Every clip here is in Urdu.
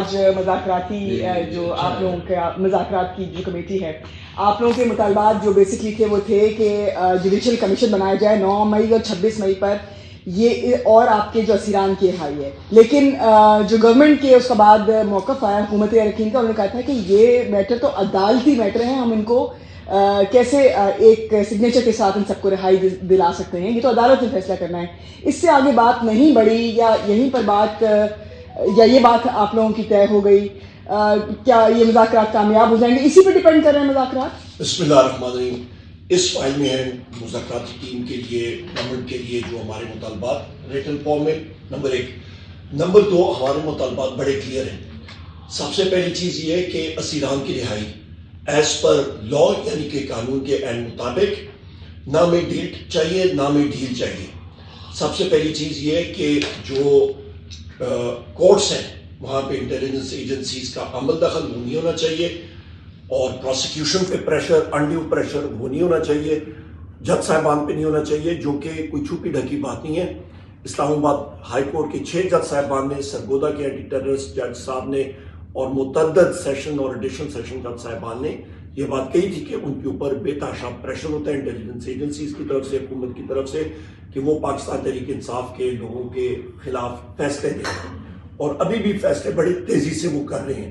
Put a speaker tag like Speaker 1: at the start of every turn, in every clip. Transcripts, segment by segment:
Speaker 1: آج مذاکراتی جو آپ لوگوں کا مذاکرات کی جو کمیٹی ہے، آپ لوگوں کے مطالبات جو بیسکلی تھے وہ تھے کہ جوڈیشل کمیشن بنایا جائے 9 مئی اور 26 مئی پر، یہ اور آپ کے جو اسیران کی رہائی ہے. لیکن جو گورنمنٹ کے اس کے بعد موقف آیا حکومت یقین کا، انہوں نے کہا تھا کہ یہ میٹر تو عدالتی میٹر ہیں، ہم ان کو کیسے ایک سگنیچر کے ساتھ ان سب کو رہائی دلا سکتے ہیں، یہ تو عدالت نے فیصلہ کرنا ہے. اس سے آگے بات نہیں بڑھی یا یہیں پر بات یا یہ بات آپ لوگوں کی طے ہو گئی؟ کیا یہ مذاکرات کامیاب ہو جائیں گے؟ اسی پہ ڈیپینڈ کر رہے ہیں مذاکرات.
Speaker 2: بسم اللہ الرحمن الرحیم. اس فائل میں ہے مذاکراتی ٹیم کے لیے، گورنمنٹ کے لیے جو ہمارے مطالبات ریٹن فارم میں. نمبر 1. نمبر 2، ہمارے مطالبات بڑے کلیئر ہیں. سب سے پہلی چیز یہ ہے کہ اسیران کی رہائی ایز پر لا، یعنی کہ قانون کے عین مطابق، نہ میں ڈیل چاہیے نہ میں ڈھیل چاہیے. سب سے پہلی چیز یہ ہے کہ جو کورٹس ہیں وہاں پہ انٹیلیجنس ایجنسیز کا عمل دخل وہ نہیں ہونا چاہیے، اور پروسیکیوشن پہ پریشر، انڈیو پریشر وہ نہیں ہونا چاہیے، جج صاحبان پہ نہیں ہونا چاہیے، جو کہ کوئی چھپی ڈھکی بات نہیں ہے. اسلام آباد ہائی کورٹ کے 6 جج صاحبان نے، سرگودا کے اینٹی ٹیررسٹ جج صاحب نے، اور متعدد سیشن اور ایڈیشنل سیشن جج صاحبان نے یہ بات کہی تھی کہ ان کے اوپر بے تحاشا پریشر ہوتا ہے انٹیلیجنس ایجنسیز کی طرف سے، حکومت کی طرف سے، کہ وہ پاکستان تحریک انصاف کے لوگوں کے خلاف فیصلے دیں، اور ابھی بھی فیصلے بڑی تیزی سے وہ کر رہے ہیں،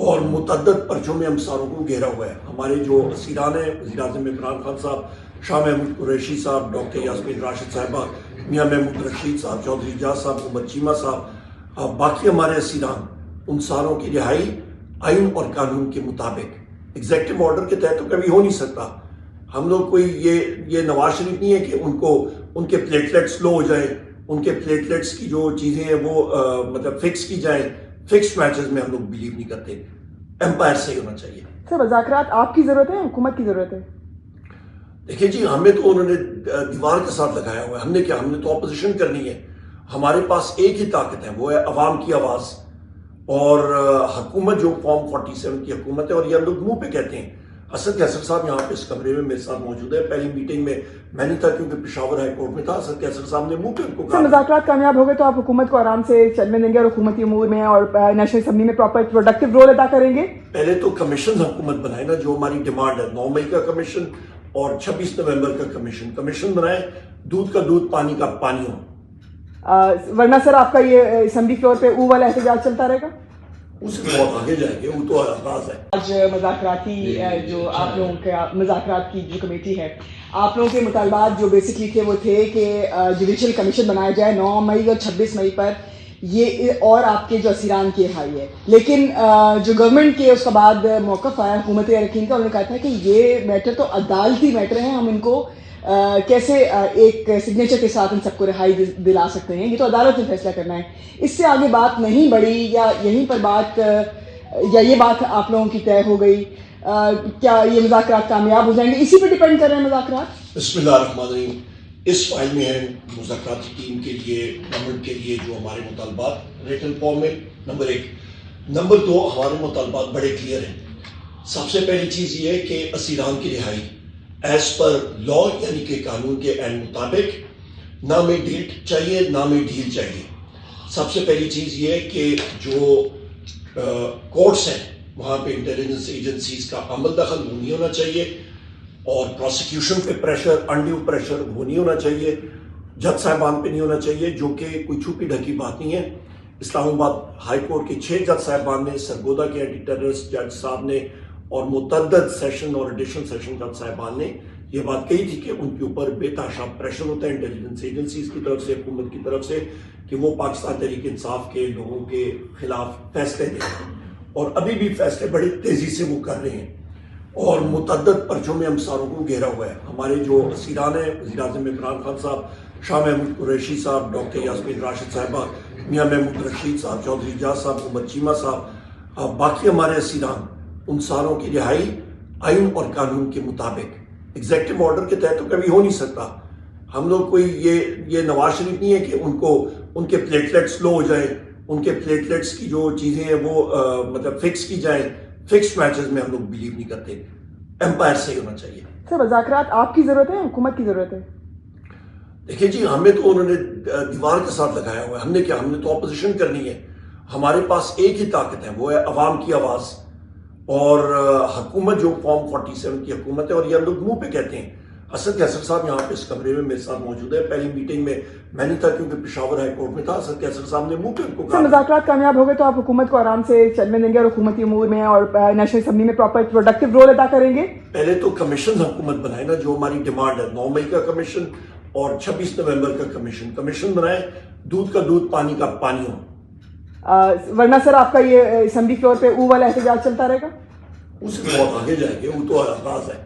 Speaker 2: اور متعدد پرچوں میں ہم ساروں کو گھیرا ہوا ہے. ہمارے جو اسیران ہیں، وزیر اعظم عمران خان صاحب، شاہ محمود قریشی صاحب، ڈاکٹر یاسمین راشد صاحبہ، میاں محمود رشید صاحب، چودھری اجاز صاحب، محمد چیمہ صاحب، باقی ہمارے اسیران، ان ساروں کی رہائی آئین اور قانون کے مطابق، ایگزیکٹو آرڈر کے تحت تو کبھی ہو نہیں سکتا. ہم لوگ کوئی یہ نواز شریف نہیں ہے کہ ان کے پلیٹلیٹس لو ہو جائیں، ان کے پلیٹلیٹس کی جو چیزیں ہیں وہ مطلب فکس کی جائیں. فکس میچز میں ہم لوگ بلیو نہیں کرتے، امپائر سے ہی ہونا چاہیے.
Speaker 1: سر، مذاکرات آپ کی ضرورت ہے، حکومت کی ضرورت ہے؟
Speaker 2: دیکھیں جی، ہمیں تو انہوں نے دیوار کے ساتھ لگایا ہوا ہے. ہم نے کیا، ہم نے تو اپوزیشن کرنی ہے. ہمارے پاس ایک ہی طاقت ہے، وہ ہے عوام کی آواز. اور حکومت جو فارم 47 کی حکومت ہے، اور یہ ہم لوگ منہ پہ کہتے ہیں. اسد کیسر صاحب یہاں پہ اس کمرے میں میرے ساتھ موجود ہے. پہلی میٹنگ میں میں نہیں تھا کیونکہ پشاور ہائی کورٹ میں تھا. اسد کیسر صاحب نے منہ پہ ان کو کہا.
Speaker 1: مذاکرات کامیاب ہو گئے تو آپ حکومت کو آرام سے چلنے دیں گے اور حکومتی امور میں اور نیشنل اسمبلی میں پراپر پروڈکٹیو رول ادا کریں گے؟
Speaker 2: پہلے تو کمیشن حکومت بنائے نا، جو ہماری ڈیمانڈ ہے، 9 مئی کا کمیشن اور 26 نومبر کا کمیشن بنائے، دودھ کا دودھ، پانی کا پانی ہو.
Speaker 1: ورنہ سر آپ کا یہ اسمبلی فلور پہ او والا احتجاج چلتا رہے گا؟
Speaker 2: اس سے بہت آگے جائیں گے، وہ تو آغاز ہے.
Speaker 1: آج مذاکراتی جو آپ لوگوں کا مذاکرات کی جو کمیٹی ہے، آپ لوگوں کے مطالبات جو بیسکلی تھے وہ تھے کہ جوڈیشل کمیشن بنایا جائے 9 مئی اور 26 مئی پر، یہ اور آپ کے جو اسیران کی رہائی ہے. لیکن جو گورنمنٹ کے اس کے بعد موقف آیا حکومت یقین کا، انہوں نے کہا تھا کہ یہ میٹر تو عدالتی میٹر ہیں، ہم ان کو کیسے ایک سگنیچر کے ساتھ ان سب کو رہائی دلا سکتے ہیں، یہ تو عدالت نے فیصلہ کرنا ہے. اس سے آگے بات نہیں بڑھی یا یہیں پر بات یا یہ بات آپ لوگوں کی طے ہو گئی؟ کیا یہ مذاکرات کامیاب ہو جائیں گے؟ اسی پہ ڈیپینڈ کر رہے ہیں مذاکرات.
Speaker 2: بسم اللہ الرحمن الرحیم. اس فائل میں ہے مذاکراتی ٹیم کے لیے، گورنمنٹ کے لیے جو ہمارے مطالبات ریٹن فارم میں. نمبر 1. نمبر 2، ہمارے مطالبات بڑے کلیئر ہیں. سب سے پہلی چیز یہ ہے کہ اسیران کی رہائی ایز پر لا، یعنی کہ قانون کے عین مطابق، نہ میں ڈیل چاہیے نہ میں ڈھیل چاہیے. سب سے پہلی چیز یہ ہے کہ جو کورٹس ہیں وہاں پہ انٹیلیجنس ایجنسیز کا عمل دخل وہ نہیں ہونا چاہیے، اور پروسیکیوشن پہ پریشر، انڈیو پریشر وہ نہیں ہونا چاہیے، جج صاحبان پہ نہیں ہونا چاہیے، جو کہ کوئی چھپی ڈھکی بات نہیں ہے. اسلام آباد ہائی کورٹ کے 6 جج صاحبان نے، سرگودا کے اینٹی ٹیررسٹ جج صاحب نے، اور متعدد سیشن اور ایڈیشنل سیشن جج صاحبان نے یہ بات کہی تھی کہ ان کے اوپر بے تحاشا پریشر ہوتا ہے انٹیلیجنس ایجنسیز کی طرف سے، حکومت کی طرف سے، کہ وہ پاکستان تحریک انصاف کے لوگوں کے خلاف فیصلے دیں، اور ابھی بھی فیصلے بڑی تیزی سے وہ کر رہے ہیں، اور متعدد پرچوں میں ہم ساروں کو گھیرا ہوا ہے. ہمارے جو اسیران ہیں، وزیر اعظم عمران خان صاحب، شاہ محمود قریشی صاحب، ڈاکٹر یاسمین راشد صاحبہ، میاں محمود رشید صاحب، چودھری اجاز صاحب، محمد چیمہ صاحب، باقی ہمارے اسیران، ان ساروں کی رہائی آئین اور قانون کے مطابق، ایگزیکٹو آرڈر کے تحت تو کبھی ہو نہیں سکتا. ہم لوگ کوئی یہ نواز شریف نہیں ہے کہ ان کے پلیٹلیٹس لو ہو جائیں، ان کے پلیٹلیٹس کی جو چیزیں ہیں وہ مطلب فکس کی جائیں. فکس میچز میں ہم لوگ بلیو نہیں کرتے، امپائر سے ہی ہونا چاہیے.
Speaker 1: سر، مذاکرات آپ کی ضرورت ہے، حکومت کی ضرورت ہے؟
Speaker 2: دیکھیں جی، ہمیں تو انہوں نے دیوار کے ساتھ لگایا ہوا ہے. ہم نے کیا، ہم نے تو اپوزیشن کرنی ہے. ہمارے پاس ایک ہی طاقت ہے، وہ ہے عوام کی آواز. اور حکومت جو فارم 47 کی حکومت ہے، اور یہ ہم لوگ منہ پہ کہتے ہیں. اسد کیسر صاحب یہاں پہ اس کمرے میں میرے ساتھ موجود ہے. پہلی میٹنگ میں میں نہیں تھا کیونکہ پشاور ہائی کورٹ میں تھا. اسد کیسر صاحب نے منہ پہ ان کو کہا
Speaker 1: مذاکرات کامیاب ہو گئے تو آپ حکومت کو آرام سے چلنے دیں گے اور حکومتی امور میں اور نیشنل اسمبلی میں پراپر پروڈکٹیو رول ادا کریں گے.
Speaker 2: پہلے تو کمیشن حکومت بنائے نا، جو ہماری ڈیمانڈ ہے 9 مئی کا کمیشن اور 26 نومبر کا کمیشن بنائے. دودھ کا دودھ، پانی کا پانی ہو.
Speaker 1: ورنہ سر آپ کا یہ اسمبلی فلور پہ او والا احتجاج چلتا رہے گا؟
Speaker 2: اس سے بہت آگے جائیں گے، وہ تو آغاز ہے.